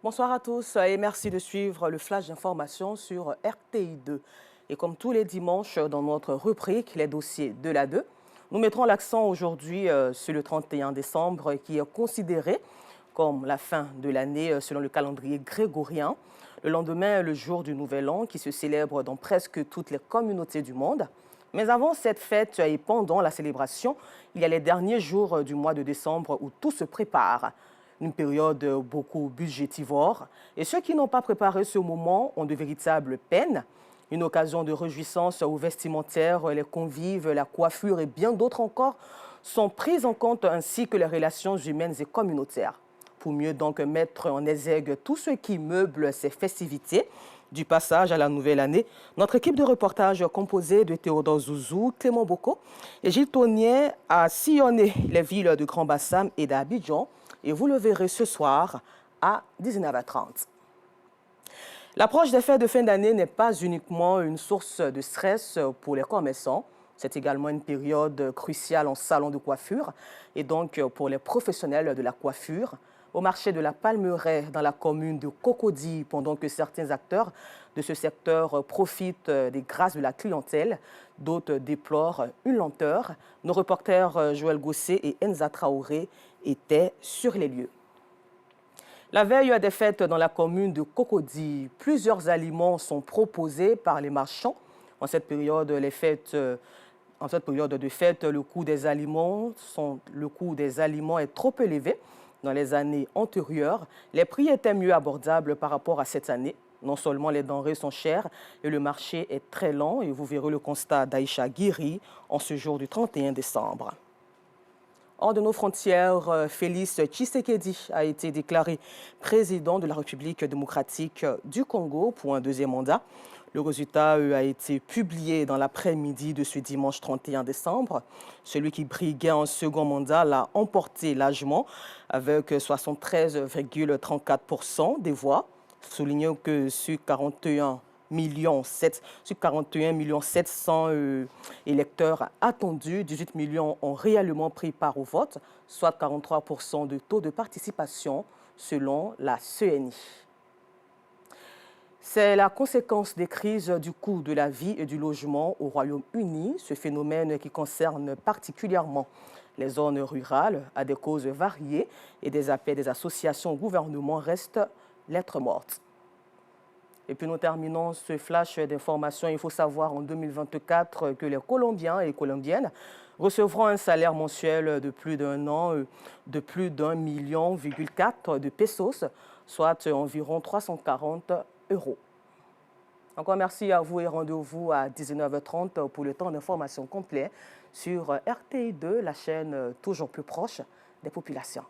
Bonsoir à tous et merci de suivre le flash d'information sur RTI2. Et comme tous les dimanches dans notre rubrique Les dossiers de la 2, nous mettrons l'accent aujourd'hui sur le 31 décembre qui est considéré comme la fin de l'année selon le calendrier grégorien. Le lendemain, le jour du Nouvel An qui se célèbre dans presque toutes les communautés du monde. Mais avant cette fête et pendant la célébration, il y a les derniers jours du mois de décembre où tout se prépare. Une période beaucoup budgétivore. Et ceux qui n'ont pas préparé ce moment ont de véritables peines. Une occasion de réjouissance aux vestimentaires, les convives, la coiffure et bien d'autres encore sont prises en compte ainsi que les relations humaines et communautaires. Pour mieux donc mettre en exergue tout ce qui meuble ces festivités, du passage à la nouvelle année, notre équipe de reportage composée de Théodore Zouzou, Clément Boko et Gilles Tonnier a sillonné les villes de Grand-Bassam et d'Abidjan et vous le verrez ce soir à 19h30. L'approche des fêtes de fin d'année n'est pas uniquement une source de stress pour les commerçants, c'est également une période cruciale en salon de coiffure et donc pour les professionnels de la coiffure. Au marché de la Palmeraie, dans la commune de Cocody, pendant que certains acteurs de ce secteur profitent des grâces de la clientèle, d'autres déplorent une lenteur. Nos reporters Joël Gossé et Enza Traoré étaient sur les lieux. La veille des fêtes dans la commune de Cocody, plusieurs aliments sont proposés par les marchands. En cette période de fête, le coût des aliments est trop élevé. Dans les années antérieures, les prix étaient mieux abordables par rapport à cette année. Non seulement les denrées sont chères et le marché est très lent, et vous verrez le constat d'Aïcha Guiri en ce jour du 31 décembre. Hors de nos frontières, Félix Tshisekedi a été déclaré président de la République démocratique du Congo pour un deuxième mandat. Le résultat a été publié dans l'après-midi de ce dimanche 31 décembre. Celui qui briguait un second mandat l'a emporté largement avec 73,34% des voix. Soulignons que sur 41 700 électeurs attendus, 18 millions ont réellement pris part au vote, soit 43% de taux de participation selon la CENI. C'est la conséquence des crises du coût de la vie et du logement au Royaume-Uni, ce phénomène qui concerne particulièrement les zones rurales à des causes variées et des appels des associations au gouvernement restent lettre morte. Et puis nous terminons ce flash d'informations. Il faut savoir en 2024 que les Colombiens et Colombiennes recevront un salaire mensuel de plus d'un an de plus d'1,4 million de pesos, soit environ 340 €. Encore merci à vous et rendez-vous à 19h30 pour le temps d'information complet sur RTI2, la chaîne toujours plus proche des populations.